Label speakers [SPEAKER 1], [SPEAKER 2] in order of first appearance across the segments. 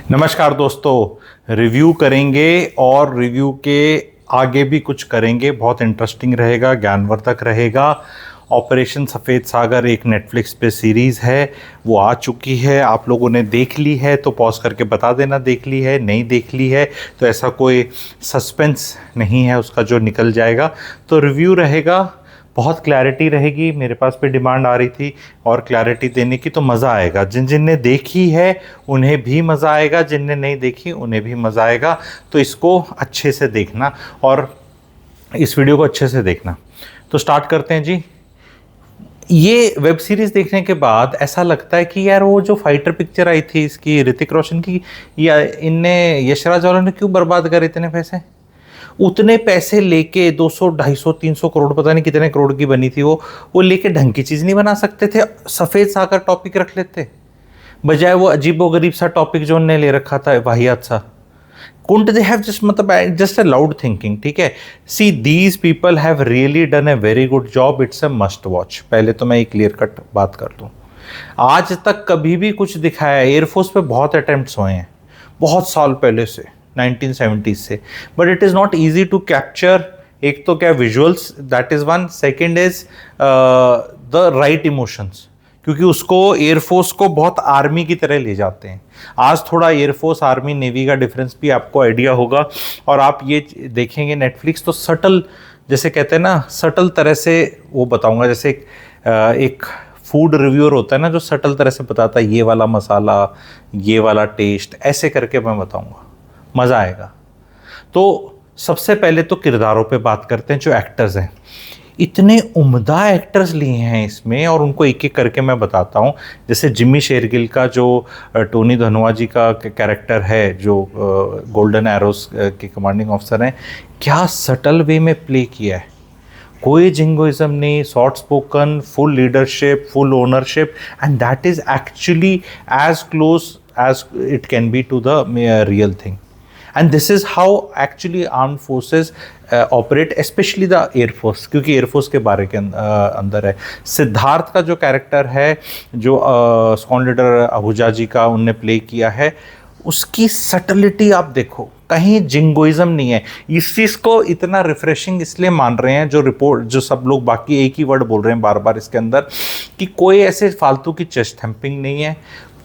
[SPEAKER 1] नमस्कार दोस्तों, रिव्यू करेंगे और रिव्यू के आगे भी कुछ करेंगे। बहुत इंटरेस्टिंग रहेगा, ज्ञानवर्धक रहेगा। ऑपरेशन सफ़ेद सागर एक नेटफ्लिक्स पे सीरीज़ है, वो आ चुकी है। आप लोगों ने देख ली है तो पॉज करके बता देना देख ली है, नहीं देख ली है तो ऐसा कोई सस्पेंस नहीं है उसका जो निकल जाएगा। तो रिव्यू रहेगा, बहुत क्लैरिटी रहेगी। मेरे पास भी डिमांड आ रही थी और क्लैरिटी देने की, तो मज़ा आएगा। जिनने देखी है उन्हें भी मज़ा आएगा, जिनने नहीं देखी उन्हें भी मज़ा आएगा। तो इसको अच्छे से देखना और इस वीडियो को अच्छे से देखना। तो स्टार्ट करते हैं जी। ये वेब सीरीज़ देखने के बाद ऐसा लगता है कि यार वो जो फाइटर पिक्चर आई थी इसकी, ऋतिक रोशन की, या इनने यशराज वालों ने क्यों बर्बाद करे इतने पैसे। उतने पैसे लेके 200 250 300 करोड़, पता नहीं कितने करोड़ की बनी थी वो लेके ढंग की चीज़ नहीं बना सकते थे। सफ़ेद सागर टॉपिक रख लेते बजाय वो अजीबोगरीब सा टॉपिक जो उन्होंने ले रखा था, वाहियात सा। कुंट दे हैव जस्ट, मतलब जस्ट अ लाउड थिंकिंग। ठीक है, see these people have really done a very good job. It's a must watch. पहले तो मैं एक क्लियर कट बात कर दूं, आज तक कभी भी कुछ दिखाया, एयरफोर्स पे बहुत अटेम्प्ट्स हुए हैं बहुत साल पहले से, 1970s से, but it is not easy to capture. एक तो क्या visuals, that is one. Second is the right emotions, क्योंकि उसको एयरफोर्स को बहुत आर्मी की तरह ले जाते हैं। आज थोड़ा एयरफोर्स आर्मी नेवी का डिफरेंस भी आपको आइडिया होगा। और आप ये देखेंगे नेटफ्लिक्स तो सटल, जैसे कहते हैं ना, सटल तरह से वो बताऊंगा। जैसे एक फूड रिव्यूअर होता है ना, जो सटल तरह से बताता है ये वाला मसाला, ये वाला टेस्ट, ऐसे करके मैं बताऊंगा, मज़ा आएगा। तो सबसे पहले तो किरदारों पे बात करते हैं। जो एक्टर्स हैं, इतने उम्दा एक्टर्स लिए हैं इसमें, और उनको एक एक करके मैं बताता हूँ। जैसे जिमी शेरगिल का जो टोनी धनोआ जी का कैरेक्टर है, जो गोल्डन एरोस के कमांडिंग ऑफिसर हैं, क्या सटल वे में प्ले किया है। कोई जिंगोइज्म नहीं, soft spoken, full leadership, full ownership, and that is actually as close as it can be to the real thing. And this is how actually armed forces operate, especially the air force, क्योंकि air force के बारे के अंदर है। सिद्धार्थ का जो character है, जो स्क्वाड लीडर आहूजा जी का उनने प्ले किया है, उसकी सटलिटी आप देखो, कहीं जिंगोइज्म नहीं है। इस चीज़ को इतना रिफ्रेशिंग इसलिए मान रहे हैं जो रिपोर्ट, जो सब लोग बाकी एक ही वर्ड बोल रहे हैं बार बार इसके अंदर, कि कोई ऐसे फालतू की चेस्ट थम्पिंग नहीं है,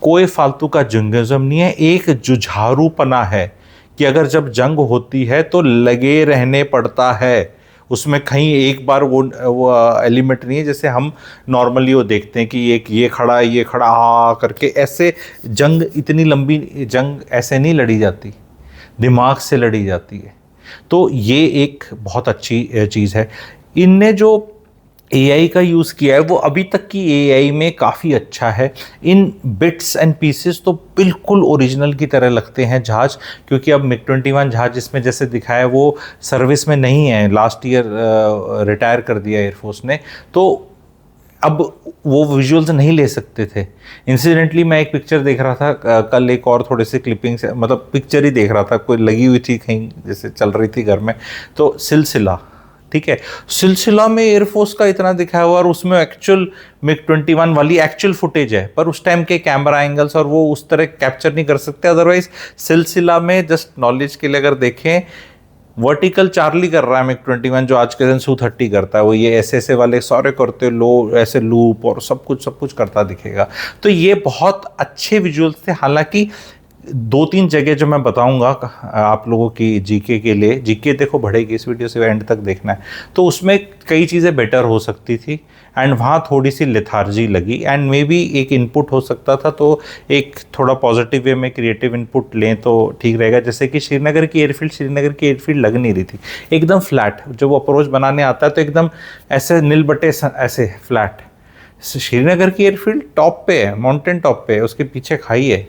[SPEAKER 1] कोई फालतू का जिंगोइज्म नहीं है। एक जुझारूपना है कि अगर जब जंग होती है तो लगे रहने पड़ता है। उसमें कहीं एक बार वो एलिमेंट नहीं है जैसे हम नॉर्मली वो देखते हैं कि ये खड़ा है, ये खड़ा करके। ऐसे जंग, इतनी लंबी जंग ऐसे नहीं लड़ी जाती, दिमाग से लड़ी जाती है। तो ये एक बहुत अच्छी चीज़ है। इनने जो एआई का यूज़ किया है वो अभी तक की एआई में काफ़ी अच्छा है। इन बिट्स एंड पीसेस तो बिल्कुल ओरिजिनल की तरह लगते हैं जहाज़, क्योंकि अब MiG-21 जहाज़ जिसमें जैसे दिखाया वो सर्विस में नहीं है, लास्ट ईयर रिटायर कर दिया एयरफोर्स ने, तो अब वो विजुअल्स नहीं ले सकते थे। इंसिडेंटली मैं एक पिक्चर देख रहा था कल, एक और थोड़े से क्लिपिंग से, मतलब पिक्चर ही देख रहा था, कोई लगी हुई थी कहीं जैसे चल रही थी घर में, तो सिलसिला, ठीक है, सिलसिला में एयरफोर्स का इतना दिखाया हुआ, और उसमें एक्चुअल MiG-21 वाली एक्चुअल फुटेज है, पर उस टाइम के कैमरा एंगल्स और वो उस तरह कैप्चर नहीं कर सकते। अदरवाइज सिलसिला में, जस्ट नॉलेज के लिए अगर देखें, वर्टिकल चार्ली कर रहा है MiG-21, जो आज के दिन Su-30 करता है। वो ये ऐसे वाले सारे करते, लो ऐसे लूप और सब कुछ करता दिखेगा। तो ये बहुत अच्छे विजुअल्स थे। हालांकि 2-3 जगह जो मैं बताऊंगा आप लोगों की जीके के लिए, जीके देखो बढ़ेगी इस वीडियो से, एंड तक देखना है, तो उसमें कई चीज़ें बेटर हो सकती थी, एंड वहाँ थोड़ी सी लेथार्जी लगी, एंड मे बी एक इनपुट हो सकता था। तो एक थोड़ा पॉजिटिव वे में क्रिएटिव इनपुट लें तो ठीक रहेगा। जैसे कि श्रीनगर की एयरफील्ड लग नहीं रही थी, एकदम फ्लैट। जब वो अप्रोच बनाने आता है तो एकदम ऐसे नील बटे ऐसे फ्लैट। श्रीनगर की एयरफील्ड टॉप पे है, माउंटेन टॉप पे है, उसके पीछे खाई है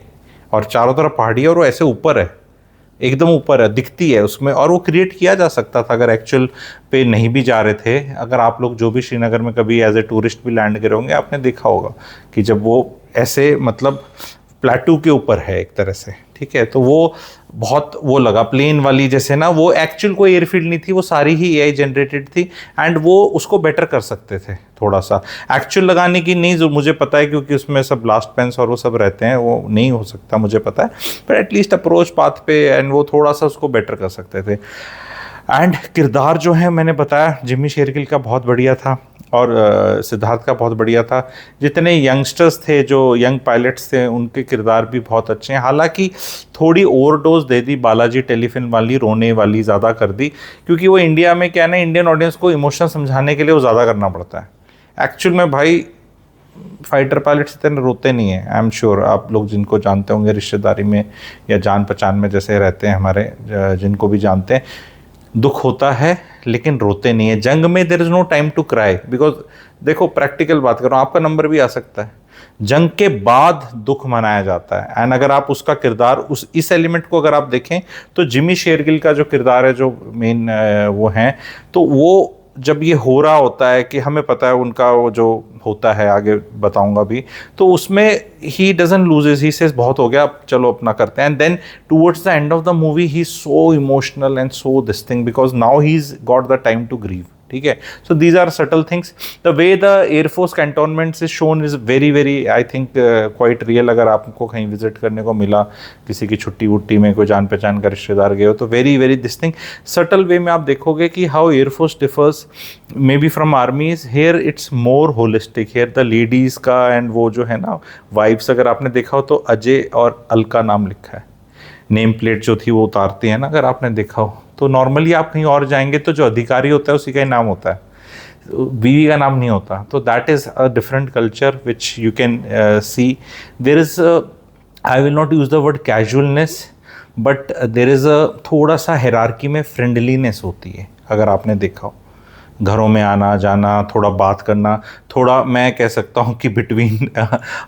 [SPEAKER 1] और चारों तरफ पहाड़ी है, और वो ऐसे ऊपर है, एकदम ऊपर है, दिखती है उसमें। और वो क्रिएट किया जा सकता था अगर एक्चुअल पे नहीं भी जा रहे थे। अगर आप लोग जो भी श्रीनगर में कभी एज ए टूरिस्ट भी लैंड करे होंगे, आपने देखा होगा कि जब वो ऐसे, मतलब प्लेटू के ऊपर है एक तरह से, ठीक है। तो वो बहुत वो लगा प्लेन वाली जैसे ना, वो एक्चुअल कोई एयरफील्ड नहीं थी, वो सारी ही एआई जनरेटेड थी एंड वो उसको बेटर कर सकते थे थोड़ा सा। एक्चुअल लगाने की नहीं, जो मुझे पता है क्योंकि उसमें सब ब्लास्ट पेंस और वो सब रहते हैं, वो नहीं हो सकता मुझे पता है, पर एटलीस्ट अप्रोच पाथ पे एंड वो थोड़ा सा उसको बेटर कर सकते थे। एंड किरदार जो है मैंने बताया जिमी शेरगिल का बहुत बढ़िया था और सिद्धार्थ का बहुत बढ़िया था। जितने यंगस्टर्स थे जो यंग पायलट्स थे उनके किरदार भी बहुत अच्छे हैं। हालांकि थोड़ी ओवरडोज दे दी बालाजी टेलीफिल्म वाली, रोने वाली ज़्यादा कर दी, क्योंकि वो इंडिया में क्या है ना, इंडियन ऑडियंस को इमोशन समझाने के लिए वो ज़्यादा करना पड़ता है। एक्चुअल में भाई फाइटर पायलट्स इतने रोते नहीं है, आई एम श्योर आप लोग जिनको जानते होंगे रिश्तेदारी में या जान पहचान में जैसे रहते हैं हमारे, जिनको भी जानते हैं, दुख होता है लेकिन रोते नहीं है। जंग में there is no time to cry, because देखो प्रैक्टिकल बात करो, आपका नंबर भी आ सकता है। जंग के बाद दुख मनाया जाता है। एंड अगर आप उसका किरदार इस एलिमेंट को अगर आप देखें तो जिमी शेरगिल का जो किरदार है, जो मेन वो हैं, तो वो जब ये हो रहा होता है कि हमें पता है उनका वो जो होता है, आगे बताऊंगा भी, तो उसमें he doesn't loses, he says बहुत हो गया अब चलो अपना करते हैं। And then towards the end of the movie he is so emotional and so this thing, because now he is got the time to grieve, ठीक है। So these are subtle things. The way the air force cantonments is shown is very very I think quite real. अगर आपको कहीं visit करने को मिला, किसी की छुट्टी वुट्टी में कोई जान पहचान का रिश्तेदार गए हो, तो very very this thing subtle way में आप देखोगे कि how air force differs maybe from armies. Here it's more holistic, here the ladies का एंड वो जो है ना वाइब्स, अगर आपने देखा हो तो अजय और अलका नाम लिखा है, नेम प्लेट जो थी वो उतारती है ना, अगर आपने देखा हो तो। नॉर्मली आप कहीं और जाएंगे तो जो अधिकारी होता है उसी का ही नाम होता है, बीवी का नाम नहीं होता। तो that is a different culture which you can see. There is I will not use the word casualness, but there is a थोड़ा सा हायरार्की में फ्रेंडलीनेस होती है, अगर आपने देखा हो। घरों में आना जाना, थोड़ा बात करना, थोड़ा मैं कह सकता हूँ कि बिटवीन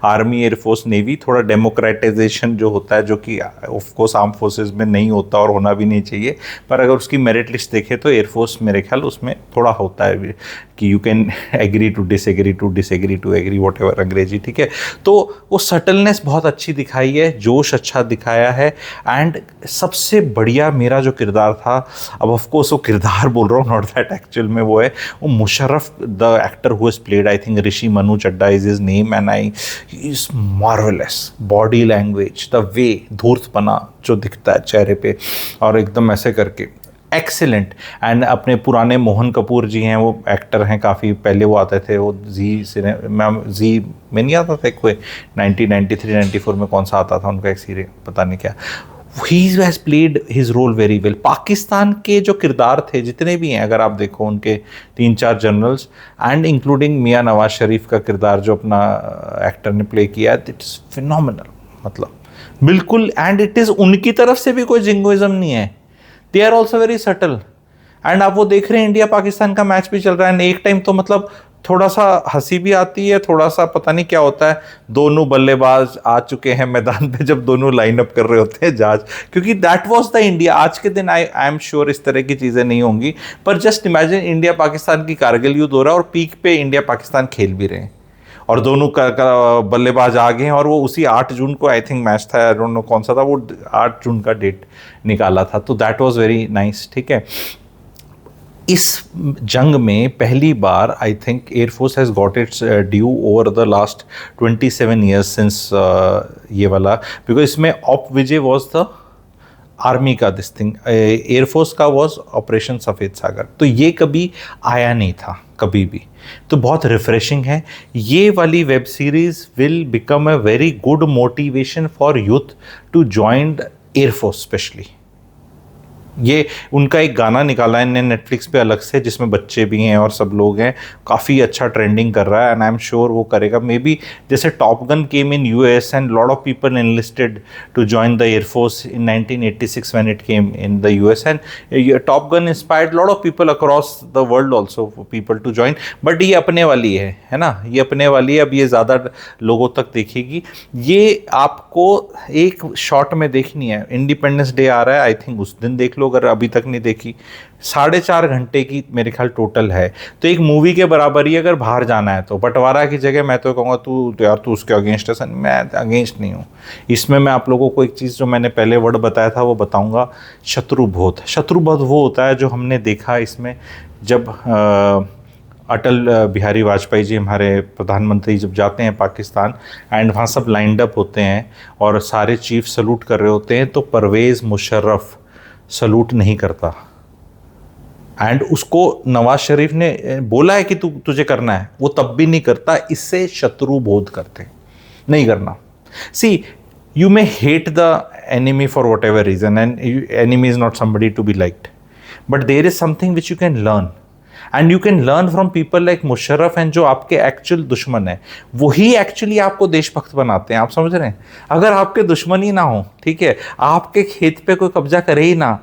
[SPEAKER 1] आर्मी एयरफोर्स नेवी थोड़ा डेमोक्रेटाइजेशन जो होता है, जो कि ऑफ कोर्स आर्म फोर्सेस में नहीं होता और होना भी नहीं चाहिए, पर अगर उसकी मेरिट लिस्ट देखें तो एयरफोर्स मेरे ख्याल उसमें थोड़ा होता है कि you can agree to disagree to agree, whatever Angrezi, ठीक है। तो वो सटलनेस बहुत अच्छी दिखाई है, जोश अच्छा दिखाया है। एंड सबसे बढ़िया मेरा जो किरदार था, अब ऑफ कोर्स वो किरदार बोल रहा हूँ, नॉट दैट एक्चुअल में वो है, वो Musharraf the actor who has played, I think Rishi Manu Chadha is his name, and I is marvellous. Body language, the way, धूर्तपना जो दिखता है चेहरे पे और एकदम ऐसे करके एक्सीलेंट। एंड अपने पुराने मोहन कपूर जी हैं, वो एक्टर हैं, काफ़ी पहले वो आते थे, वो जी में नहीं आता था कोई 1993-94 में कौन सा आता था उनका एक सीरियल, पता नहीं क्या। He has played his role very well. Pakistan के जो किरदार थे जितने भी हैं, अगर आप देखो उनके 3-4 जनरल्स एंड इंक्लूडिंग मियाँ नवाज शरीफ का किरदार जो अपना एक्टर ने प्ले किया, इट इज़ फिनोमिनल, मतलब बिल्कुल। एंड इट इज़ उनकी तरफ से भी कोई जिंगोइज्म नहीं है, they are also very subtle. And आप वो देख रहे हैं, इंडिया पाकिस्तान का मैच भी चल रहा है, एक टाइम तो मतलब थोड़ा सा हंसी भी आती है, थोड़ा सा पता नहीं क्या होता है। दोनों बल्लेबाज आ चुके हैं मैदान पे जब दोनों लाइन अप कर रहे होते हैं जहाज, क्योंकि दैट वाज द इंडिया। आज के दिन आई एम श्योर इस तरह की चीज़ें नहीं होंगी, पर जस्ट इमेजिन इंडिया पाकिस्तान की कारगिल युद्ध हो रहा है और पीक पे इंडिया पाकिस्तान खेल भी रहे हैं और दोनों का बल्लेबाज आ गए हैं। और वो उसी 8 जून को आई थिंक मैच था, आई डोंट नो कौन सा था, वो 8 जून का डेट निकाला था। तो दैट वाज वेरी नाइस, ठीक है। इस जंग में पहली बार I think air force has got its due over the last 27 years since ये वाला, बिकॉज इसमें op Vijay was the army का दिस थिंग, एयरफोर्स का वॉज ऑपरेशन सफ़ेद सागर। तो ये कभी आया नहीं था कभी भी, तो बहुत रिफ्रेशिंग है। ये वाली web series will become a very good motivation for youth to join air force specially. ये उनका एक गाना निकाला है इन्होंने नेटफ्लिक्स पे अलग से, जिसमें बच्चे भी हैं और सब लोग हैं, काफ़ी अच्छा ट्रेंडिंग कर रहा है एंड आई एम श्योर वो करेगा। मे बी जैसे Top Gun came in US and lot of people enlisted to join the air force in 1986 when it came in the US, and Top Gun inspired lot of people across the world also people to join. But ये अपने वाली है ना, ये अपने वाली है, अब ये ज़्यादा लोगों तक देखेगी। ये आपको एक शॉट में देखनी है, इंडिपेंडेंस डे आ रहा है, आई थिंक उस दिन देख लो लो अगर अभी तक नहीं देखी। 4.5 घंटे की मेरे ख्याल टोटल है, तो एक मूवी के बराबर ही अगर बाहर जाना है तो। बंटवारा की जगह मैं तो कहूँगा तू यार तू उसके अगेंस्ट है। मैं अगेंस्ट नहीं हूँ इसमें। मैं आप लोगों को एक चीज़ जो मैंने पहले वर्ड बताया था वो बताऊँगा, शत्रुबोध। शत्रुबोध वो होता है जो हमने देखा इसमें, जब अटल बिहारी वाजपेयी जी हमारे प्रधानमंत्री जब जाते हैं पाकिस्तान एंड वहाँ सब लाइंड अप होते हैं और सारे चीफ सलूट कर रहे होते हैं, तो परवेज़ मुशर्रफ सलूट नहीं करता एंड उसको नवाज शरीफ ने बोला है कि तुझे करना है, वो तब भी नहीं करता। इससे शत्रु बोध करते, नहीं करना। See you may hate the enemy for whatever reason and enemy is not somebody to be liked, but there is something which you can learn and you can learn from people like Musharraf and जो आपके actual दुश्मन है वही actually आपको देशभक्त बनाते हैं। आप समझ रहे हैं? अगर आपके दुश्मन ही ना हो, ठीक है, आपके खेत पे कोई कब्जा करे ही ना,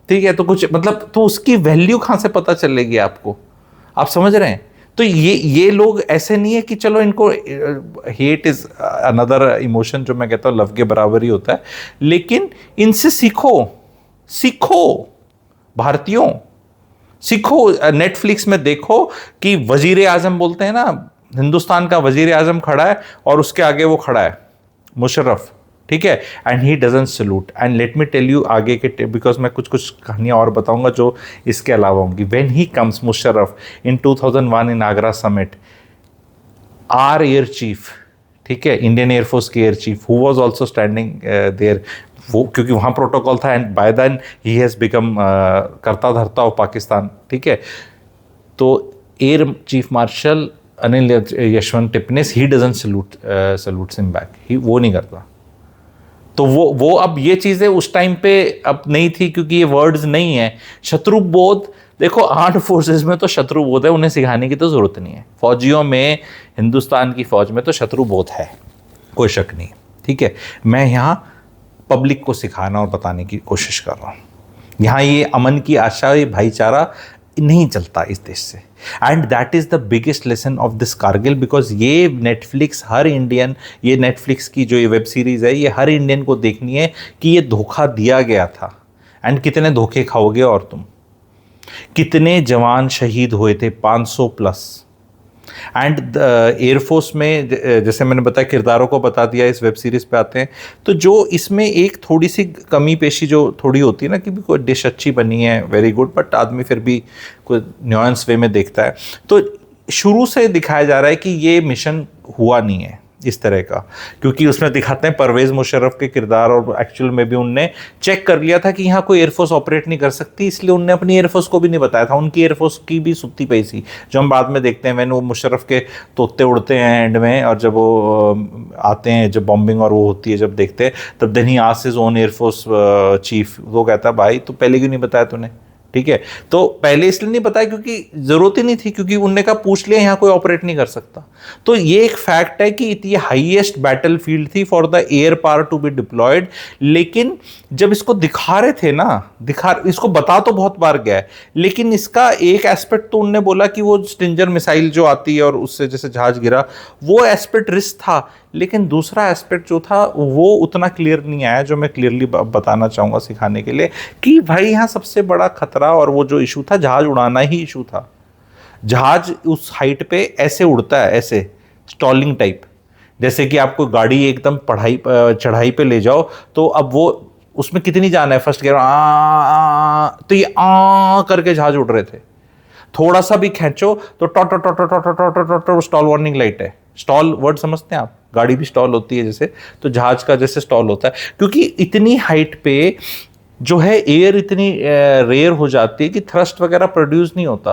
[SPEAKER 1] ठीक है, तो कुछ मतलब तो उसकी वैल्यू कहाँ से पता चलेगी आपको? आप समझ रहे हैं? तो ये लोग ऐसे नहीं है कि चलो इनको, हेट इज अनदर इमोशन जो मैं कहता हूँ लव के बराबर ही होता है, लेकिन इनसे सीखो भारतीयों, सीखो। नेटफ्लिक्स में देखो कि वजीर आजम बोलते हैं ना, हिंदुस्तान का वजीर आजम खड़ा है और उसके आगे वो खड़ा है मुशर्रफ, ठीक है, and he doesn't salute. And let me tell you आगे के, बिकॉज मैं कुछ कुछ कहानियाँ और बताऊंगा जो इसके अलावा होंगी। When he comes Musharraf in 2001 in Agra summit, our air chief, ठीक है, इंडियन एयरफोर्स के air chief who was also standing there, वो क्योंकि वहाँ प्रोटोकॉल था and by then he has become करता धरता ऑफ पाकिस्तान, ठीक है। तो air chief marshal Anil Yashwant Tipnis, he doesn't salute him back, he वो नहीं करता। तो वो अब ये चीज़ें उस टाइम पे अब नहीं थी क्योंकि ये वर्ड्स नहीं है। शत्रुबोध देखो, आर्म्ड फोर्सेस में तो शत्रुबोध है, उन्हें सिखाने की तो ज़रूरत नहीं है। फौजियों में, हिंदुस्तान की फौज में तो शत्रुबोध है, कोई शक नहीं, ठीक है। मैं यहाँ पब्लिक को सिखाना और बताने की कोशिश कर रहा हूँ। यहाँ ये अमन की आशा, ये भाईचारा नहीं चलता इस देश से, and that is the biggest lesson of this Kargil. Because ये नेटफ्लिक्स हर इंडियन, ये नेटफ्लिक्स की जो ये वेब सीरीज़ है, ये हर इंडियन को देखनी है कि ये धोखा दिया गया था एंड कितने धोखे खाओगे और तुम। कितने जवान शहीद हुए थे, 500 प्लस। एंड एयरफोर्स में जैसे मैंने बताया, किरदारों को बता दिया, इस वेब सीरीज़ पे आते हैं तो जो इसमें एक थोड़ी सी कमी पेशी जो थोड़ी होती है ना कि कोई डिश अच्छी बनी है, वेरी गुड, बट आदमी फिर भी कोई न्यूएंस वे में देखता है। तो शुरू से दिखाया जा रहा है कि ये मिशन हुआ नहीं है इस तरह का, क्योंकि उसमें दिखाते हैं परवेज़ मुशर्रफ के किरदार, और एक्चुअल में भी उनने चेक कर लिया था कि यहाँ कोई एयरफोर्स ऑपरेट नहीं कर सकती, इसलिए उनने अपनी एयरफोर्स को भी नहीं बताया था। उनकी एयरफोर्स की भी सुत्ती पई थी, जो हम बाद में देखते हैं वैन वो मुशर्रफ के तोते उड़ते हैं एंड में, और जब वो आते हैं, जब बॉम्बिंग और वो होती है, जब देखते हैं, तब then he asks his own air force chief, वो कहता है भाई तो पहले क्यों नहीं बताया तूने, ठीक है। तो पहले इसलिए नहीं बताया क्योंकि जरूरत ही नहीं थी, क्योंकि उनने कहा पूछ लिया यहाँ कोई ऑपरेट नहीं कर सकता। तो ये एक फैक्ट है कि ये हाईएस्ट बैटल फील्ड थी for the air power to be deployed. लेकिन जब इसको दिखा रहे थे ना, इसको बता तो बहुत बार गया है, लेकिन इसका एक एस्पेक्ट तो उनने बोला कि वो स्टिंजर मिसाइल जो आती है और उससे जैसे जहाज गिरा, वो एस्पेक्ट रिस्क था, लेकिन दूसरा एस्पेक्ट जो था वो उतना क्लियर नहीं आया, जो मैं क्लियरली बताना चाहूँगा सिखाने के लिए कि भाई यहाँ सबसे बड़ा खतरा और वो जो इशू था, जहाज उड़ाना ही इशू था। जहाज उस हाइट पे ऐसे उड़ता है, ऐसे स्टॉलिंग टाइप, जैसे कि आपको गाड़ी एकदम चढ़ाई पे ले जाओ, तो अब वो उसमें कितनी जान है, फर्स्ट गियर तो ये करके जहाज उड़ रहे थे। थोड़ा सा भी खींचो तो टॉ स्टॉल वार्निंग लाइट है। स्टॉल वर्ड समझते हैं आप? गाड़ी भी स्टॉल होती है जैसे, तो जहाज का जैसे स्टॉल होता है, क्योंकि इतनी हाइट पे जो है एयर इतनी रेयर हो जाती है कि थ्रस्ट वगैरह प्रोड्यूस नहीं होता।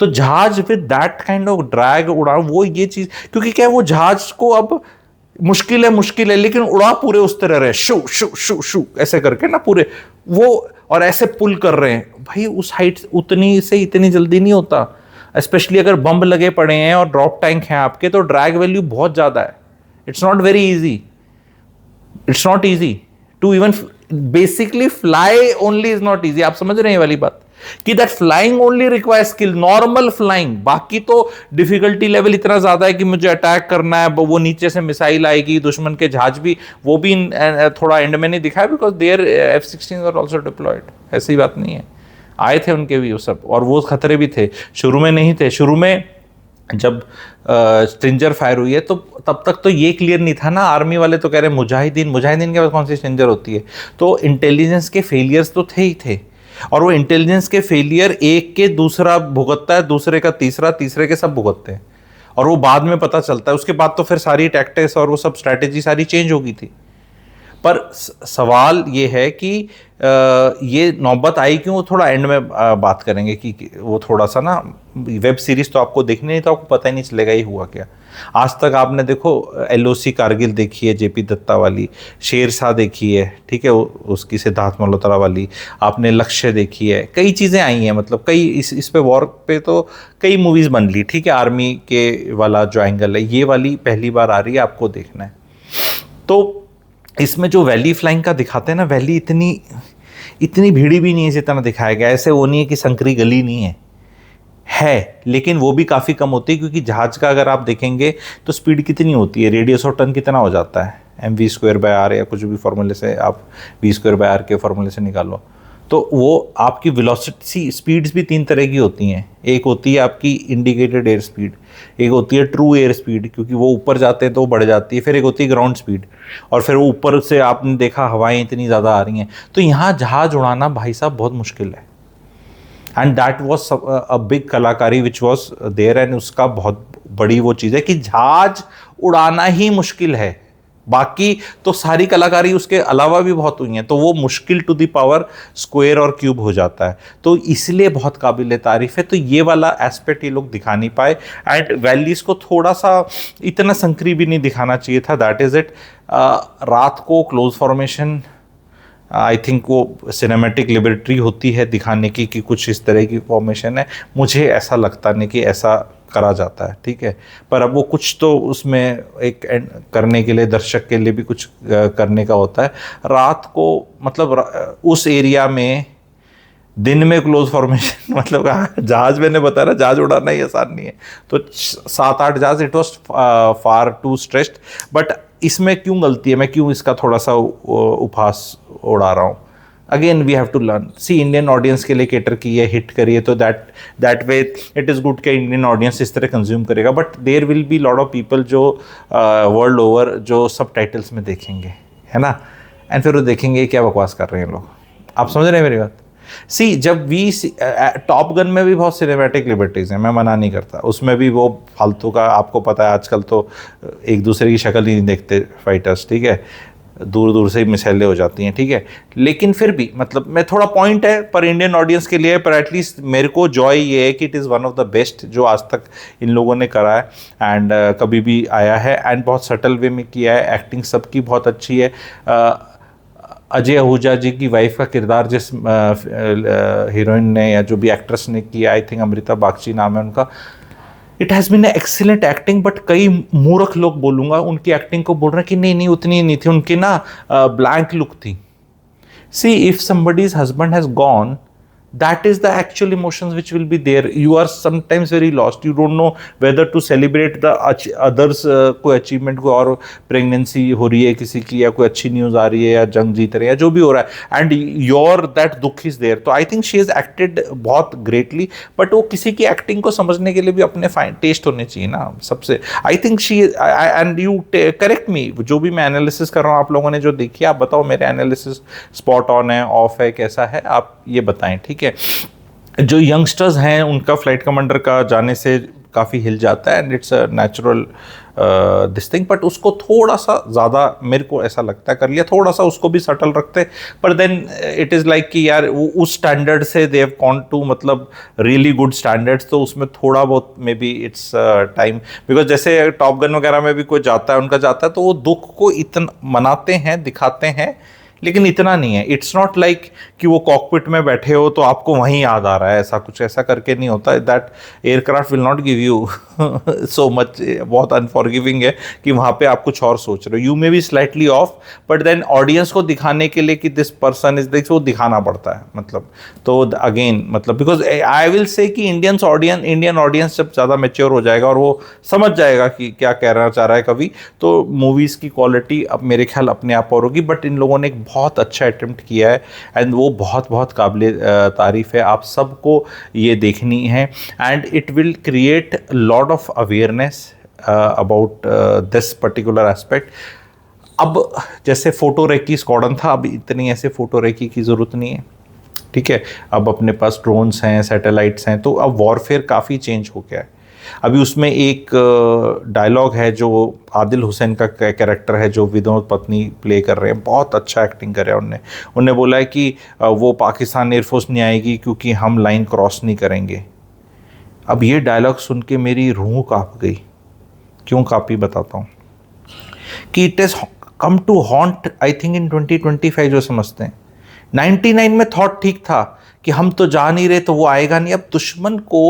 [SPEAKER 1] तो जहाज with that kind of drag उड़ा, वो ये चीज, क्योंकि क्या है, वो जहाज को अब मुश्किल है, लेकिन उड़ा पूरे उस तरह रहे, शू शू शू शू ऐसे करके ना पूरे वो, और ऐसे पुल कर रहे हैं। भाई उस हाइट उतनी से इतनी जल्दी नहीं होता, स्पेशली अगर बम्ब लगे पड़े हैं और ड्रॉप टैंक हैं आपके, तो ड्रैग वैल्यू बहुत ज़्यादा है। It's not very easy, it's not easy to even basically fly only is not easy. आप समझ रहे हैं वाली बात कि that flying only requires skill, normal flying. बाकी तो डिफिकल्टी लेवल इतना ज्यादा है कि मुझे अटैक करना है, वो नीचे से मिसाइल आएगी, दुश्मन के जहाज भी, वो भी थोड़ा एंड में नहीं दिखाया, because there F-16 are also deployed, ऐसी बात नहीं है, आए थे उनके भी वो सब, और वो खतरे भी थे, शुरू में नहीं थे। शुरू में जब स्ट्रिंजर फायर हुई है तो तब तक तो ये क्लियर नहीं था ना, आर्मी वाले तो कह रहे मुजाहिदीन, मुजाहिदीन के पास कौन सी स्ट्रिंजर होती है। तो इंटेलिजेंस के फेलियर्स तो थे ही थे, और वो इंटेलिजेंस के फेलियर एक के दूसरा भुगतता है, दूसरे का तीसरा, तीसरे के सब भुगतते हैं, और वो बाद में पता चलता है। उसके बाद तो फिर सारी टैक्टिक्स और वो सब स्ट्रैटेजी सारी चेंज हो गई थी। पर सवाल ये है कि ये नौबत आई क्यों, थोड़ा एंड में बात करेंगे कि वो थोड़ा सा ना, वेब सीरीज तो आपको देखनी नहीं तो आपको पता ही नहीं चलेगा ये हुआ क्या। आज तक आपने देखो LOC कारगिल देखी है JP दत्ता वाली, शेरशाह देखी है, ठीक है, उसकी सिद्धार्थ मल्होत्रा वाली, आपने लक्ष्य देखी है, कई चीज़ें आई हैं, मतलब कई इस पे वॉर पे तो कई मूवीज़ बन ली, ठीक है। आर्मी के वाला जो एंगल है, ये वाली पहली बार आ रही है, आपको देखना है। तो इसमें जो वैली फ्लाइंग का दिखाते हैं ना, वैली इतनी भीड़ी भी नहीं है जितना दिखाया गया। ऐसे वो नहीं है कि संकरी गली नहीं है, लेकिन वो भी काफ़ी कम होती है, क्योंकि जहाज का अगर आप देखेंगे तो स्पीड कितनी होती है, रेडियस ऑफ टर्न कितना हो जाता है, mv²/r या कुछ भी फॉर्मूले से आप v²/r के फॉर्मूले से निकालो, तो वो आपकी वेलोसिटी स्पीड्स भी 3 तरह की होती हैं। एक होती है आपकी इंडिकेटेड एयर स्पीड, एक होती है ट्रू एयर स्पीड, क्योंकि वो ऊपर जाते हैं तो वो बढ़ जाती है, फिर एक होती है ग्राउंड स्पीड, और फिर वो ऊपर से आपने देखा हवाएं इतनी ज़्यादा आ रही हैं, तो यहाँ जहाज उड़ाना भाई साहब बहुत मुश्किल है। And that was a big कलाकारी विच वॉज देयर, एंड उसका बहुत बड़ी वो चीज़ है कि जहाज उड़ाना ही मुश्किल है, बाकी तो सारी कलाकारी उसके अलावा भी बहुत हुई हैं, तो वो मुश्किल टू द पावर स्क्वायर और क्यूब हो जाता है, तो इसलिए बहुत काबिल तारीफ है। तो ये वाला एस्पेक्ट ये लोग दिखा नहीं पाए, एंड वैलीज को थोड़ा सा इतना संकरी भी नहीं दिखाना चाहिए था, दैट इज़ इट। रात को क्लोज फॉर्मेशन, आई थिंक वो सिनेमैटिक लिबर्टी होती है दिखाने की कि कुछ इस तरह की फॉर्मेशन है, मुझे ऐसा लगता नहीं कि ऐसा करा जाता है, ठीक है। पर अब वो कुछ तो उसमें एक करने के लिए, दर्शक के लिए भी कुछ करने का होता है। रात को मतलब उस एरिया में दिन में क्लोज फॉर्मेशन मतलब जहाज, मैंने बताया ना जहाज उड़ाना ही आसान नहीं है, तो 7-8 जहाज, it was far too stressed. But इसमें क्यों गलती है, मैं क्यों इसका थोड़ा सा उपहास उड़ा रहा हूँ। Again we have to learn, see Indian audience के लिए केटर की है, हिट करिए, तो that way it is good कि इंडियन ऑडियंस इस तरह कंज्यूम करेगा। But there will be lot of people जो वर्ल्ड ओवर जो सब टाइटल्स में देखेंगे, है ना, एंड फिर वो देखेंगे क्या बकवास कर रहे हैं लोग। आप समझ रहे हैं मेरी बात। सी जब टॉप गन में भी बहुत सिनेमैटिक लिबर्टीज हैं, मैं मना नहीं करता, उसमें भी वो फालतू का, आपको पता है आजकल तो एक दूसरे की शक्ल ही नहीं देखते फाइटर्स, ठीक है, दूर दूर से ही मिसाइलें हो जाती हैं, ठीक है। लेकिन फिर भी मतलब मैं थोड़ा पॉइंट है पर इंडियन ऑडियंस के लिए, पर एटलीस्ट मेरे को जॉय ये है कि it is one of the best जो आज तक इन लोगों ने करा है, एंड कभी भी आया है, एंड बहुत सटल वे में किया है, एक्टिंग सबकी बहुत अच्छी है। अजय आहूजा जी की वाइफ का किरदार जिस हीरोइन ने या जो भी एक्ट्रेस ने किया, आई थिंक अमृता बागची नाम है उनका, it has been excellent acting. But कई मूर्ख लोग बोलूँगा उनकी एक्टिंग को बोल रहे हैं कि नहीं नहीं उतनी नहीं थी, उनकी ना ब्लैंक लुक थी। See if somebody's husband has gone, that is the actual emotions which will be there. You are sometimes very lost, you don't know whether to celebrate the others कोई achievement, कोई और pregnancy हो रही है किसी की, या कोई अच्छी न्यूज़ आ रही है, या जंग जीत रहे हैं, या जो भी हो रहा है, एंड योर दैट दुख इज देयर। तो I think she is acted बहुत ग्रेटली, बट वो किसी की एक्टिंग को समझने के लिए भी अपने फाइन टेस्ट होने चाहिए ना सबसे। I think she and you correct मी, जो भी मैं एनालिसिस कर रहा हूँ, आप लोगों ने जो देखी, आप बताओ मेरे एनालिसिस स्पॉट ऑन है, ऑफ है, कैसा है, आप ये बताएं, ठीक है। जो यंगस्टर्स हैं उनका फ्लाइट कमांडर का जाने से काफ़ी हिल जाता है, and it's a natural this thing, but उसको थोड़ा सा ज़्यादा मेरे को ऐसा लगता है कर लिया, थोड़ा सा उसको भी सटल रखते, पर देन इट इज़ लाइक कि यार वो उस स्टैंडर्ड से दे हैव गॉन टू मतलब रियली गुड स्टैंडर्ड्स, तो उसमें थोड़ा बहुत may be it's time, because जैसे टॉप गन वगैरह में भी कोई जाता है, उनका जाता है तो वो दुख को इतना मनाते हैं, दिखाते हैं, लेकिन इतना नहीं है। इट्स नॉट लाइक कि वो कॉकपिट में बैठे हो तो आपको वहीं याद आ रहा है, ऐसा कुछ ऐसा करके नहीं होता। That aircraft will not give you so much, बहुत अनफॉरगिविंग है कि वहाँ पे आप कुछ और सोच रहे हो, you may be slightly off, but then audience को दिखाने के लिए कि दिस पर्सन इज दिस, वो दिखाना पड़ता है मतलब। तो अगेन मतलब बिकॉज आई विल से कि इंडियन ऑडियंस जब ज़्यादा मेच्योर हो जाएगा और वो समझ जाएगा कि क्या कहना चाह रहा है कभी, तो मूवीज़ की क्वालिटी अब मेरे ख्याल अपने आप और होगी। बट इन लोगों ने एक बहुत अच्छा अटेम्प्ट किया है एंड वो बहुत बहुत काबिल तारीफ़ है। आप सबको ये देखनी है and it will create lot of awareness about this particular aspect. अब जैसे फोटो रेकी स्क्वाड्रन था, अब इतनी ऐसे फोटो रेकी की ज़रूरत नहीं है, ठीक है। अब अपने पास ड्रोन्स हैं, सैटेलाइट्स हैं, तो अब वॉरफेयर काफ़ी चेंज हो गया है। अभी उसमें एक डायलॉग है जो आदिल हुसैन का कैरेक्टर है जो विनोद पत्नी प्ले कर रहे हैं, बहुत अच्छा एक्टिंग कर रहे हैं उनने बोला है कि वो पाकिस्तान एयरफोर्स नहीं आएगी क्योंकि हम लाइन क्रॉस नहीं करेंगे। अब ये डायलॉग सुन के मेरी रूह काँप गई। क्यों काँपी बताता हूँ कि it is come to haunt I think in 2025 जो समझते हैं। 99 में थॉट ठीक था कि हम तो जा नहीं रहे तो वो आएगा नहीं। अब दुश्मन को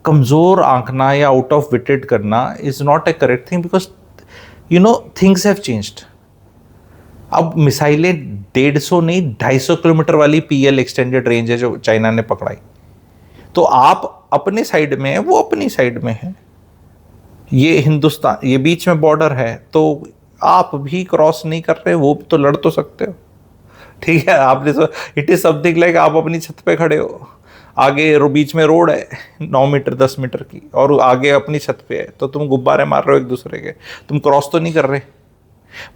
[SPEAKER 1] कमज़ोर आंकना या आउट ऑफ विटेड करना is not A correct thing, because you know things have changed. अब मिसाइलें 150 नहीं 250 किलोमीटर वाली PL एक्सटेंडेड रेंज है जो चाइना ने पकड़ाई। तो आप अपने साइड में है, वो अपनी साइड में है, ये हिंदुस्तान, ये बीच में बॉर्डर है, तो आप भी क्रॉस नहीं कर रहे, वो तो लड़ तो सकते हो, ठीक है। आपने इट इज समथिंग लाइक आप अपनी छत पे खड़े हो, आगे बीच में रोड है 9 मीटर 10 मीटर की, और आगे अपनी छत पे है, तो तुम गुब्बारे मार रहे हो एक दूसरे के, तुम क्रॉस तो नहीं कर रहे।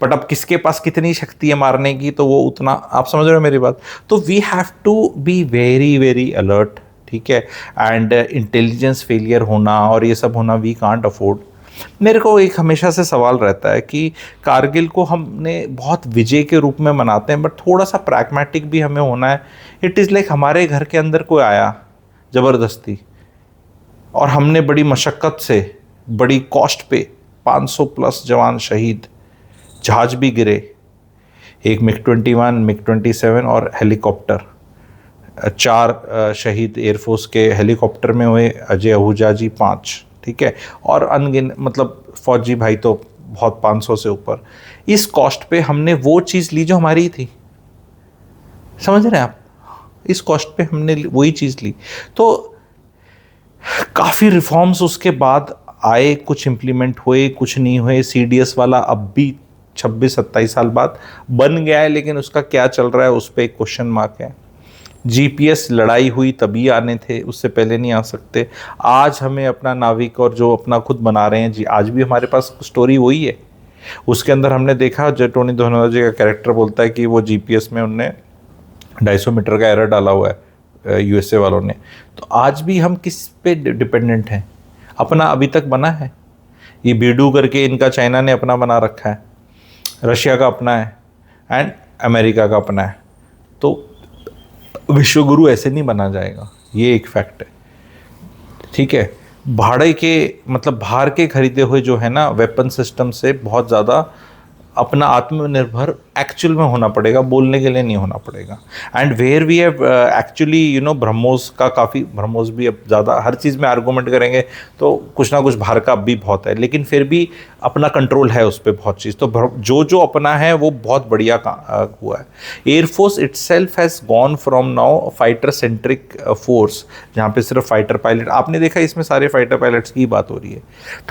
[SPEAKER 1] बट अब किसके पास कितनी शक्ति है मारने की, तो वो उतना, आप समझ रहे हो मेरी बात। तो we have to be very very alert, ठीक है। एंड इंटेलिजेंस फेलियर होना और ये सब होना वी कांट अफोर्ड। मेरे को एक हमेशा से सवाल रहता है कि कारगिल को हमने बहुत विजय के रूप में मनाते हैं, बट थोड़ा सा प्रैग्मेटिक भी हमें होना है। इट इज़ लाइक हमारे घर के अंदर कोई आया ज़बरदस्ती और हमने बड़ी मशक्क़त से, बड़ी कॉस्ट पे 500 प्लस जवान शहीद, जहाज भी गिरे, एक MiG-21, MiG-27 और हेलीकॉप्टर, 4 शहीद एयरफोर्स के हेलीकॉप्टर में हुए, अजय आहूजा जी 5, ठीक है, और अनगिन मतलब फौजी भाई तो बहुत 500 से ऊपर। इस कॉस्ट पे हमने वो चीज़ ली जो हमारी थी, समझ रहे हैं आप, इस कॉस्ट पे हमने वही चीज़ ली। तो काफ़ी रिफॉर्म्स उसके बाद आए, कुछ इम्प्लीमेंट हुए, कुछ नहीं हुए। CDS वाला अब भी 26-27 साल बाद बन गया है, लेकिन उसका क्या चल रहा है उस पर एक क्वेश्चन मार्क है। GPS लड़ाई हुई तभी आने थे, उससे पहले नहीं आ सकते। आज हमें अपना नाविक और जो अपना खुद बना रहे हैं जी, आज भी हमारे पास स्टोरी वही है। उसके अंदर हमने देखा जो टोनी धनोआ जी का कैरेक्टर बोलता है कि वो GPS में उनने 250 मीटर का एरर डाला हुआ है USA वालों ने। तो आज भी हम किस पे डिपेंडेंट हैं? अपना अभी तक बना है ये बीडू करके, इनका चाइना ने अपना बना रखा है, रशिया का अपना है एंड अमेरिका का अपना है। तो विश्वगुरु ऐसे नहीं बना जाएगा, ये एक फैक्ट है, ठीक है। भाड़े के मतलब बाहर के खरीदे हुए जो है ना वेपन सिस्टम से बहुत ज़्यादा अपना आत्मनिर्भर एक्चुअल में होना पड़ेगा, बोलने के लिए नहीं होना पड़ेगा। And where we have actually you know BrahMos का काफ़ी, ब्रह्मोस भी अब ज़्यादा हर चीज़ में आर्गूमेंट करेंगे तो कुछ ना कुछ बाहर का भी बहुत है, लेकिन फिर भी अपना कंट्रोल है उस पर बहुत चीज़। तो जो अपना है वो बहुत बढ़िया हुआ है। Air force itself has gone from now fighter centric force, जहाँ पे सिर्फ फाइटर पायलट, आपने देखा इसमें सारे फाइटर पायलट्स की बात हो रही है।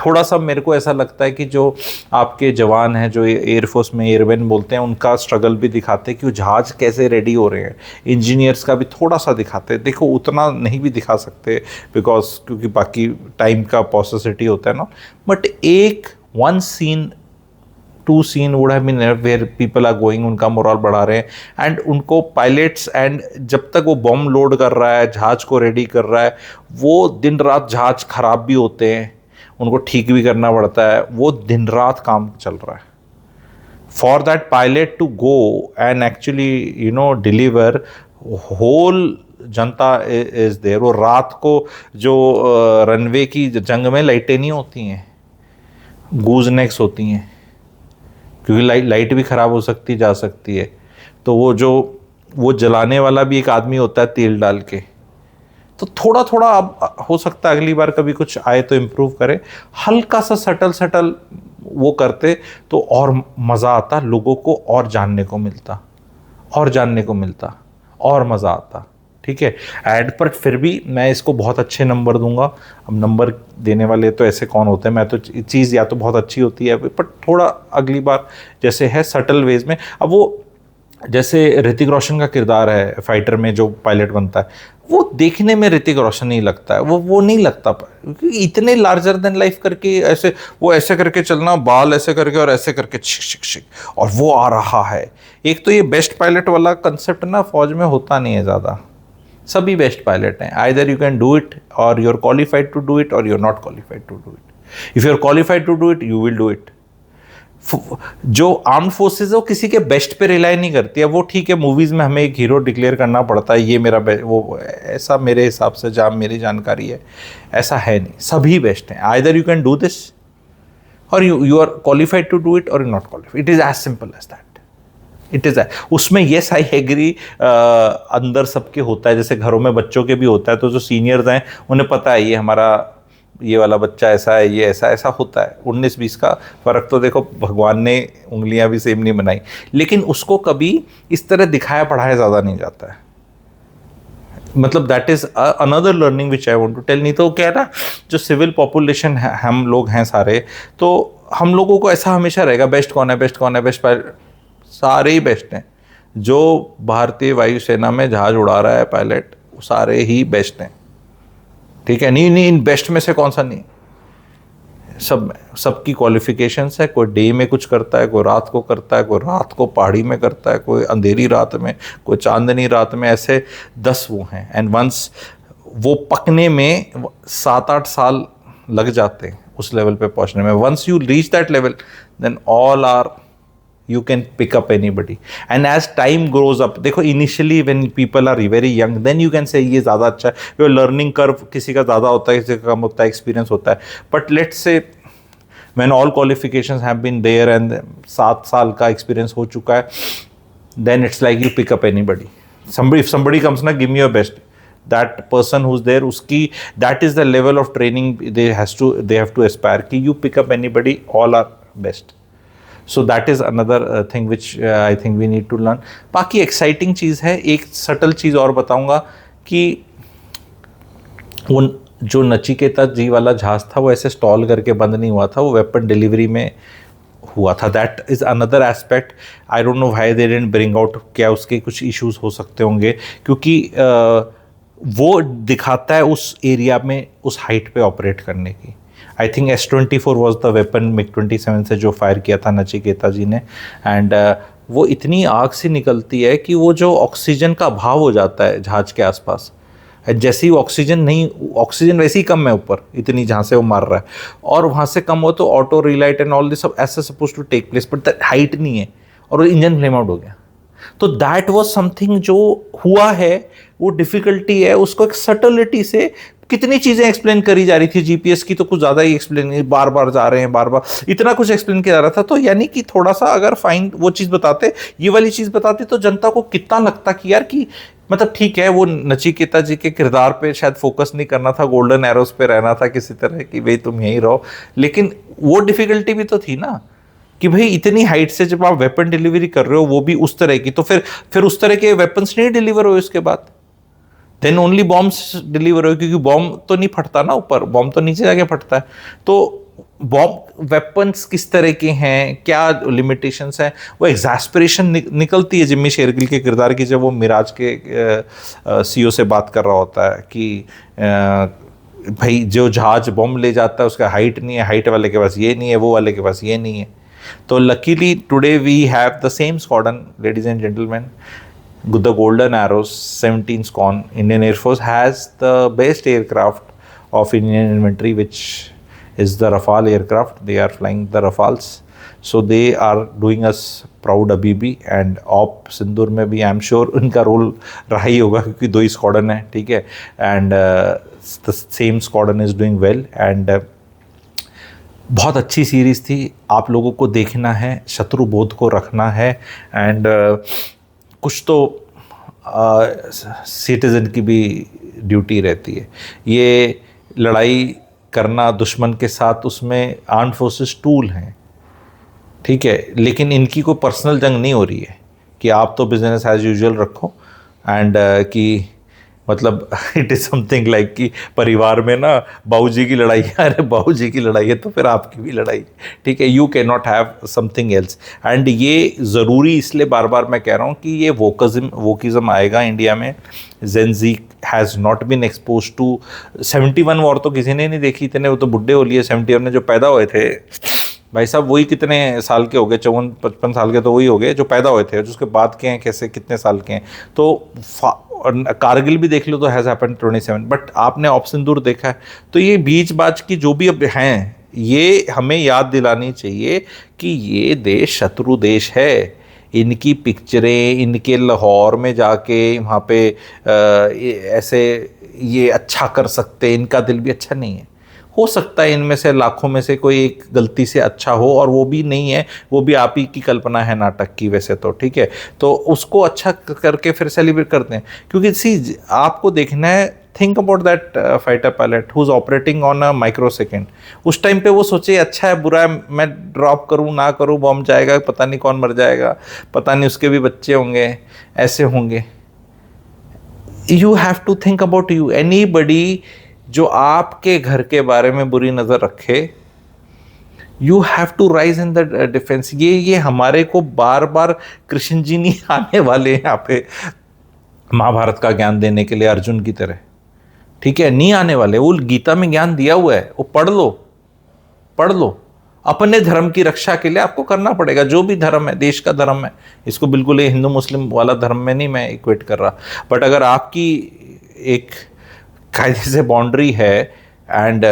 [SPEAKER 1] थोड़ा सा मेरे को ऐसा लगता है कि जो आपके जवान हैं जो एयरफोर्स में एयरमैन बोलते हैं, उनका स्ट्रगल भी दिखाते हैं कि वो जहाज कैसे रेडी हो रहे हैं। इंजीनियर्स का भी थोड़ा सा दिखाते हैं, देखो उतना नहीं भी दिखा सकते बिकॉज क्योंकि बाकी टाइम का पॉसिबिलिटी होता है ना। बट एक 1 scene 2 scene would have been where people are going, उनका मोरल बढ़ा रहे हैं एंड उनको पायलट्स, एंड जब तक वो बम लोड कर रहा है, जहाज को रेडी कर रहा है, वो दिन रात, जहाज खराब भी होते हैं, उनको ठीक भी करना पड़ता है, वो दिन रात काम चल रहा है for that pilot to go and actually you know deliver, whole Janata is there। वो रात को जो रनवे की जंग में लाइटें नहीं होती हैं, गूज नेक्स होती हैं, क्योंकि लाइट भी ख़राब हो सकती जा सकती है, तो वो जलाने वाला भी एक आदमी होता है तेल डाल के। तो थोड़ा थोड़ा अब हो सकता है अगली बार कभी कुछ आए तो इम्प्रूव करे, हल्का सा सटल वो करते तो और मज़ा आता, लोगों को और जानने को मिलता और मज़ा आता, ठीक है। एड पर फिर भी मैं इसको बहुत अच्छे नंबर दूंगा। अब नंबर देने वाले तो ऐसे कौन होते हैं, मैं तो चीज़ या तो बहुत अच्छी होती है, पर थोड़ा अगली बार जैसे है सटल वेज में। अब वो जैसे ऋतिक रोशन का किरदार है फाइटर में जो पायलट बनता है, वो देखने में ऋतिक रोशन नहीं लगता है, वो नहीं लगता, क्योंकि इतने लार्जर देन लाइफ करके ऐसे वो ऐसे करके चलना, बाल ऐसे करके और ऐसे करके छिक छिक छिक और वो आ रहा है। एक तो ये बेस्ट पायलट वाला कंसेप्ट ना फौज में होता नहीं है ज़्यादा। सभी बेस्ट पायलट हैं, either you can do it और you are qualified to do it और you are not qualified to do it. If you are qualified to do it you will do it. जो arm forces है वो किसी के best पे rely नहीं करती है। वो ठीक है, मूवीज में हमें एक हीरो डिक्लेयर करना पड़ता है, ये मेरा वो ऐसा मेरे हिसाब से जहाँ मेरी जानकारी है ऐसा है नहीं, सभी बेस्ट हैं। Either you can do this और you are qualified to do it और you not qualified. It is as simple as that. It is उसमें येस आई एग्री, अंदर सबके होता है, जैसे घरों में बच्चों के भी होता है, तो जो सीनियर्स हैं उन्हें पता है ये हमारा ये वाला बच्चा ऐसा है, ये ऐसा ऐसा होता है। 19-20 का फ़र्क तो देखो, भगवान ने उंगलियां भी सेम नहीं बनाई, लेकिन उसको कभी इस तरह दिखाया पढ़ाया ज़्यादा नहीं जाता है। मतलब that is another learning which I want to tell. नहीं तो क्या है ना, जो सिविल पॉपुलेशन है, हम लोग हैं सारे, तो हम लोगों को ऐसा हमेशा रहेगा बेस्ट कौन है, बेस्ट कौन है, बेस्ट पायलट, सारे ही बेस्ट हैं। जो भारतीय वायुसेना में जहाज़ उड़ा रहा है पायलट, सारे ही बेस्ट हैं, ठीक है। नहीं नहीं, इन बेस्ट में से कौन सा नहीं, सबकी क्वालिफिकेशंस है। कोई डे में कुछ करता है, कोई रात को करता है, कोई रात को पहाड़ी में करता है, कोई अंधेरी रात में, कोई चांदनी रात में, ऐसे 10 वो हैं। एंड वंस वो पकने में 7-8 साल लग जाते हैं उस लेवल पे पहुंचने में। Once you reach that level then all are, you can pick up anybody and as time grows up, देखो initially when people are very young then you can say ये ज़्यादा अच्छा है, वो learning curve किसी का ज़्यादा होता है, किसी का कम होता है, experience होता है। but let's say when all qualifications have been there and 7 साल का experience हो चुका है, then it's like you pick up anybody. If somebody comes na, give me your best, that person who's there, uski that is the level of training they have to aspire कि you pick up anybody, all are best. So that is another thing which I think we need to learn. बाकी exciting चीज़ है, एक subtle चीज़ और बताऊंगा कि वो जो नचिकेता जी वाला जहाज़ था वो ऐसे स्टॉल करके बंद नहीं हुआ था, वो वेपन डिलीवरी में हुआ था। That is another aspect. I don't know why they didn't bring out, क्या उसके कुछ इश्यूज हो सकते होंगे, क्योंकि वो दिखाता है उस एरिया में उस हाइट पे ऑपरेट करने की। I think S-24 was the weapon MiG-27 से जो फायर किया था नचिकेता जी ने। एंड वो इतनी आग से निकलती है कि वो जो ऑक्सीजन का अभाव हो जाता है जहाज़ के आसपास, जैसे ही ऑक्सीजन वैसे ही कम है ऊपर, इतनी जहाँ से वो मार रहा है, और वहाँ से कम हो तो auto relight and all this सब ऐसा suppose to take place, but that height नहीं है और इंजन फ्लेम आउट हो गया। तो दैट वॉज समथिंग जो हुआ है, वो डिफ़िकल्टी है, उसको एक सटलिटी से कितनी चीज़ें एक्सप्लेन करी जा रही थी। जीपीएस की तो कुछ ज़्यादा ही एक्सप्लेन, बार बार जा रहे हैं, बार बार इतना कुछ एक्सप्लेन किया जा रहा था। तो यानी कि थोड़ा सा अगर फाइन वो चीज़ बताते, ये वाली चीज़ बताते, तो जनता को कितना लगता कि यार कि मतलब ठीक है, वो नचिकेता जी के किरदार पे शायद फोकस नहीं करना था, गोल्डन एरोस पे रहना था किसी तरह कि भाई तुम यहीं रहो। लेकिन वो डिफ़िकल्टी भी तो थी ना कि भाई इतनी हाइट से जब आप वेपन डिलीवरी कर रहे हो, वो भी उस तरह की, तो फिर उस तरह के वेपन्स नहीं डिलीवर हुए उसके बाद, देन ओनली बॉम्ब्स डिलीवर हुए, क्योंकि बॉम्ब तो नहीं फटता ना ऊपर, बॉम्ब तो नीचे जाके फटता है। तो बॉम्ब वेपन्स किस तरह के हैं, क्या लिमिटेशंस हैं, वो एग्जैस्पिरेशन निकलती है जिम्मी शेरगिल के किरदार की, जब वो मिराज के सीईओ से बात कर रहा होता है कि भाई जो जहाज बॉम्ब ले जाता है उसका हाइट नहीं है, हाइट वाले के पास ये नहीं है, वो वाले के पास ये नहीं है। तो luckily today we have the same squadron, ladies and gentlemen, the Golden Arrows 17 Squadron. Indian Air Force has the best aircraft of Indian inventory, which is the Rafale aircraft. They are flying the Rafales, so they are doing us proud अभी भी। and Op सिंदूर में भी I am sure उनका role रहा ही होगा, क्योंकि 2 ही squadron है, ठीक है। And the same squadron is doing well. And बहुत अच्छी सीरीज़ थी, आप लोगों को देखना है, शत्रु बोध को रखना है। एंड कुछ तो सिटीज़न की भी ड्यूटी रहती है, ये लड़ाई करना दुश्मन के साथ, उसमें आर्म फोर्सेस टूल हैं, ठीक है। लेकिन इनकी कोई पर्सनल जंग नहीं हो रही है कि आप तो बिजनेस एज यूजुअल रखो एंड कि मतलब इट इज समथिंग लाइक कि परिवार में ना बाबूजी की लड़ाई है, अरे बाबूजी की लड़ाई है तो फिर आपकी भी लड़ाई है, ठीक है। You can not have something else. And ये ज़रूरी इसलिए बार बार मैं कह रहा हूँ कि ये वोकिज्म आएगा इंडिया में। Gen Z has not been expose to 71 war तो किसी ने नहीं देखी, इतने वो तो बुढ़े हो लिए 71 में जो पैदा हुए थे भाई साहब, वही कितने साल के हो गए, 54-55 साल के तो वही हो गए जो पैदा हुए थे, जो उसके बाद के हैं कैसे कितने साल के हैं। तो कारगिल भी देख लो तो हैज़ हैपेंड 27, बट आपने ऑप्शन दूर देखा है। तो ये बीच बाज की जो भी अब हैं, ये हमें याद दिलानी चाहिए कि ये देश शत्रु देश है। इनकी पिक्चरें, इनके लाहौर में जाके वहाँ पे ऐसे ये अच्छा कर सकते, इनका दिल भी अच्छा नहीं है। हो सकता है इनमें से लाखों में से कोई एक गलती से अच्छा हो, और वो भी नहीं है, वो भी आप ही की कल्पना है नाटक की वैसे तो, ठीक है। तो उसको अच्छा करके फिर सेलिब्रेट करते हैं, क्योंकि सी आपको देखना है, think about that fighter pilot who is operating on a micro second. उस टाइम पे वो सोचे अच्छा है बुरा है, मैं ड्रॉप करूँ ना करूँ, बॉम्ब जाएगा, पता नहीं कौन मर जाएगा, पता नहीं उसके भी बच्चे होंगे, ऐसे होंगे। You have to think about you. Anybody जो आपके घर के बारे में बुरी नज़र रखे, you have to rise in the defence. ये हमारे को बार बार कृष्ण जी नहीं आने वाले यहाँ पे महाभारत का ज्ञान देने के लिए अर्जुन की तरह, ठीक है, नहीं आने वाले। वो गीता में ज्ञान दिया हुआ है, वो पढ़ लो, पढ़ लो। अपने धर्म की रक्षा के लिए आपको करना पड़ेगा, जो भी धर्म है, देश का धर्म है। इसको बिल्कुल ये हिंदू मुस्लिम वाला धर्म में नहीं मैं इक्वेट कर रहा, बट अगर आपकी एक कायदे से बाउंड्री है एंड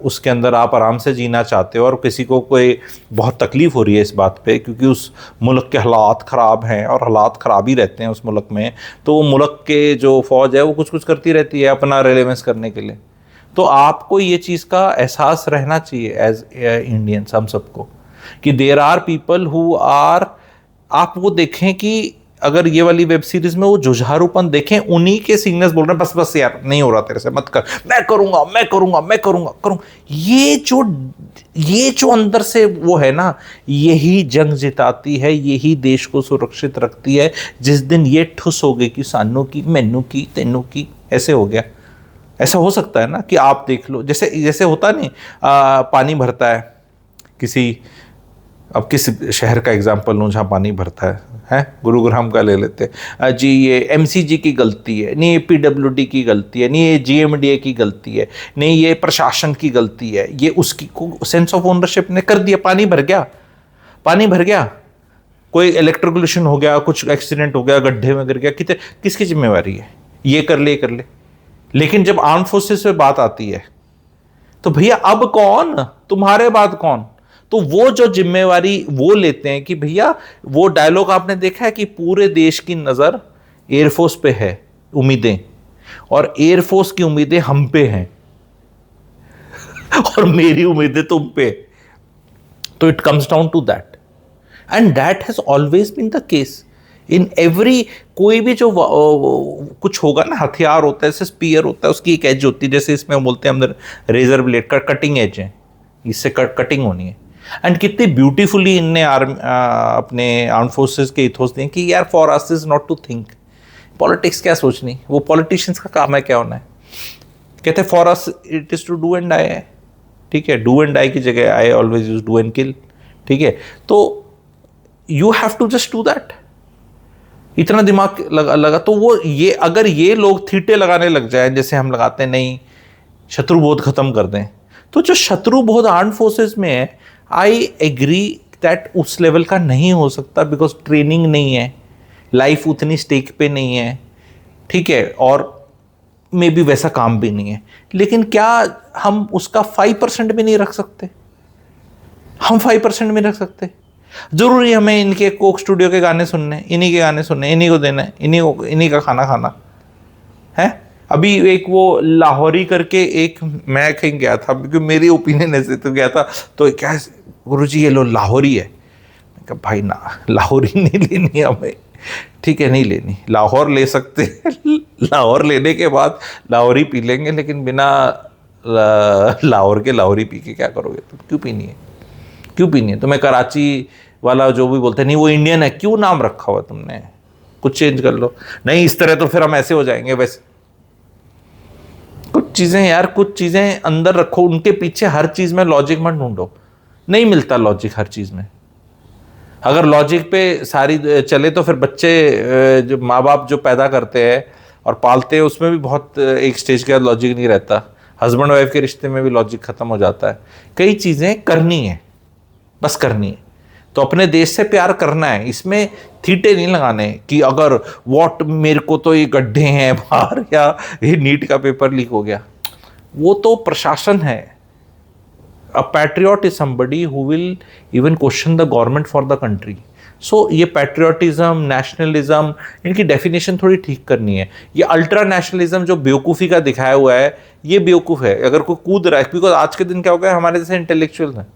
[SPEAKER 1] उसके अंदर आप आराम से जीना चाहते हो, और किसी को कोई बहुत तकलीफ हो रही है इस बात पे क्योंकि उस मुल्क के हालात ख़राब हैं, और हालात ख़राब ही रहते हैं उस मुल्क में, तो वो मुल्क के जो फ़ौज है वो कुछ कुछ करती रहती है अपना रेलेवेंस करने के लिए। तो आपको ये चीज़ का एहसास रहना चाहिए एज इंडियंस, हम सबको, कि there are people who are, आप वो देखें कि अगर ये वाली वेब सीरीज में वो जुझारूपन देखें, उन्हीं के सीनियर्स बोल रहे हैं बस बस यार नहीं हो रहा तेरे से, मत कर, मैं करूंगा मैं करूंगा मैं करूंगा करूंगा। ये जो अंदर से वो है ना, यही जंग जिताती है, यही देश को सुरक्षित रखती है। जिस दिन ये ठुस हो गई कि सानू की, मैनू की, तेनू की, ऐसे हो गया। ऐसा हो सकता है ना कि आप देख लो, जैसे जैसे होता नहीं, पानी भरता है किसी, अब किस शहर का एग्जांपल लूँ जहाँ पानी भरता है, गुरुग्राम का ले लेते हैं जी, ये एमसीजी की गलती है, नहीं ये पीडब्ल्यूडी की गलती है, नहीं ये जीएमडीए की गलती है, नहीं ये प्रशासन की गलती है, ये उसकी को सेंस ऑफ ओनरशिप ने कर दिया, पानी भर गया, पानी भर गया, कोई इलेक्ट्रिकुलेशन हो गया, कुछ एक्सीडेंट हो गया, गड्ढे में गिर गया, कितने किसकी जिम्मेवारी है, ये कर ले ये कर ले। लेकिन जब आर्म फोर्सेस पे बात आती है तो भैया अब कौन, तुम्हारे बाद कौन? तो वो जो जिम्मेवारी वो लेते हैं कि भैया, वो डायलॉग आपने देखा है कि पूरे देश की नजर एयरफोर्स पे है, उम्मीदें, और एयरफोर्स की उम्मीदें हम पे हैं और मेरी उम्मीदें तुम पे। तो it comes down to that, and that has always been the case in every, कोई भी जो कुछ होगा ना, हथियार होता है, जैसे स्पीयर होता है, उसकी एक एज होती है, जैसे इसमें बोलते हैं हम रेजर ब्लेड का कटिंग एज है, इससे कटिंग होनी है। एंड कितनी ब्यूटीफुली इनने अपने आर्म फोर्सेस के इथोस दिए कि यार for us is not to think politics, क्या सोचनी, वो पॉलिटिशियंस का काम है क्या होना है। कहते हैं for us it is to do and die है, ठीक है, डू एंड डाई की जगह I always use do and kill, ठीक है। तो you have to just do that, इतना दिमाग लगा तो वो, ये अगर ये लोग थीटे लगाने लग जाए जैसे हम लगाते हैं, नहीं शत्रु बोध खत्म कर दें, तो जो शत्रु बोध आर्म फोर्सेस में है, आई एग्री दैट उस लेवल का नहीं हो सकता, बिकॉज ट्रेनिंग नहीं है, लाइफ उतनी स्टेक पे नहीं है, ठीक है, और मे बी वैसा काम भी नहीं है। लेकिन क्या हम उसका 5% भी नहीं रख सकते? हम 5% भी रख सकते? जरूरी हमें इनके कोक स्टूडियो के गाने सुनने, इन्हीं के गाने सुनने, इन्हीं को देना है, इन्हीं का खाना खाना है? अभी एक वो लाहौरी करके एक, मैं कहीं गया था क्योंकि मेरी ओपिनियन ऐसे तो गया था, तो क्या गुरुजी ये लो लाहौरी है, मैं कहा भाई ना, लाहौरी नहीं लेनी हमें, ठीक है, नहीं लेनी। लाहौर ले सकते हैं, लाहौर लेने के बाद लाहौरी पी लेंगे, लेकिन बिना लाहौर के लाहौरी पी के क्या करोगे तुम? क्यों पीनी है, क्यों पीनी है तुम्हें? कराची वाला जो भी बोलते हैं नहीं वो इंडियन है, क्यों नाम रखा हुआ तुमने, कुछ चेंज कर लो। नहीं इस तरह तो फिर हम ऐसे हो जाएंगे, वैसे
[SPEAKER 2] चीज़ें यार, कुछ चीज़ें अंदर रखो, उनके पीछे हर चीज़ में लॉजिक मत ढूंढो, नहीं मिलता लॉजिक हर चीज़ में। अगर लॉजिक पे सारी चले तो फिर बच्चे जो माँ बाप जो पैदा करते हैं और पालते हैं उसमें भी बहुत एक स्टेज के बाद लॉजिक नहीं रहता। हस्बैंड वाइफ के रिश्ते में भी लॉजिक खत्म हो जाता है। कई चीज़ें करनी है, बस करनी है। तो अपने देश से प्यार करना है, इसमें थीटे नहीं लगाने कि अगर व्हाट मेरे को तो ये गड्ढे हैं बाहर या ये नीट का पेपर लीक हो गया, वो तो प्रशासन है। A patriot is somebody who will even question the government for the country. So ये पैट्रियटिज्म, नेशनलिज्म, इनकी डेफिनेशन थोड़ी ठीक करनी है। ये अल्ट्रा नेशनलिज्म जो बेवकूफ़ी का दिखाया हुआ है, ये बेवकूफ़ है। अगर कोई कूद रहा है, बिकॉज आज के दिन क्या हो गया, हमारे जैसे इंटेलेक्चुअल्स हैं,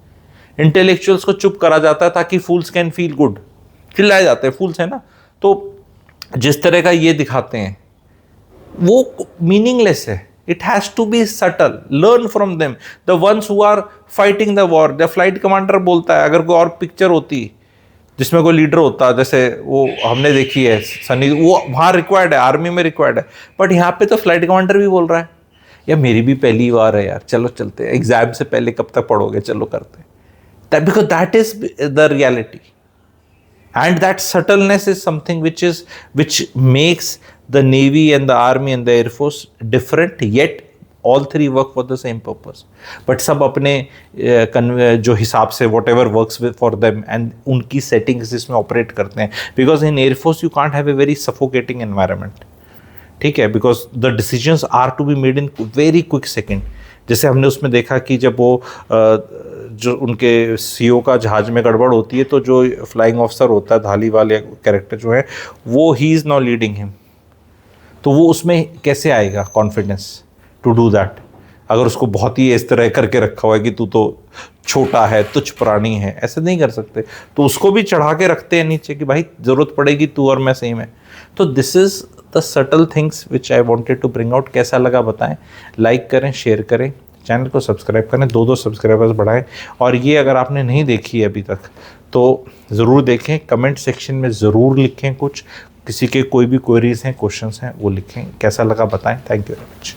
[SPEAKER 2] इंटेलेक्चुअल्स को चुप करा जाता है ताकि फूल्स कैन फील गुड, चिल्लाए जाते हैं, फूल्स है ना। तो जिस तरह का ये दिखाते हैं वो मीनिंगलेस है। It has to be subtle, learn from them, the ones who are fighting the war. The flight commander बोलता है, अगर कोई और पिक्चर होती जिसमें कोई लीडर होता, जैसे वो हमने देखी है सनी, वो वहाँ रिक्वायर्ड है, आर्मी में रिक्वायर्ड है, बट यहाँ पे तो फ्लाइट कमांडर भी बोल रहा है यार मेरी भी पहली बार है यार, चलो चलते हैं, एग्जाम से पहले कब तक पढ़ोगे, चलो करते हैं। That because that is the reality, and that subtleness is something which makes the Navy and the Army and the Air Force different, yet all three work for the same purpose. But सब अपने जो हिसाब से whatever works with for them and उनकी settings इसमें operate करते हैं, because in Air Force you can't have a very suffocating environment, ठीक है, because the decisions are to be made in very quick second। जैसे हमने उसमें देखा कि जब वो जो उनके सीओ का जहाज में गड़बड़ होती है, तो जो फ्लाइंग ऑफिसर होता है, धालीवाल या कैरेक्टर जो है, वो he is not leading him, तो वो उसमें कैसे आएगा कॉन्फिडेंस टू डू दैट, अगर उसको बहुत ही इस तरह करके रखा हुआ है कि तू तो छोटा है, तुच्छ प्राणी है, ऐसे नहीं कर सकते। तो उसको भी चढ़ा के रखते हैं नीचे कि भाई ज़रूरत पड़ेगी तू और मैं सेम है। तो this is the subtle things which I wanted to bring out. कैसा लगा बताएं, लाइक करें, शेयर करें, चैनल को सब्सक्राइब करें, 2 सब्सक्राइबर्स बढ़ाएं। और ये अगर आपने नहीं देखी है अभी तक तो ज़रूर देखें, कमेंट सेक्शन में ज़रूर लिखें, कुछ किसी के कोई भी क्वेरीज हैं, क्वेश्चंस हैं, वो लिखें। कैसा लगा बताएं। Thank you very much.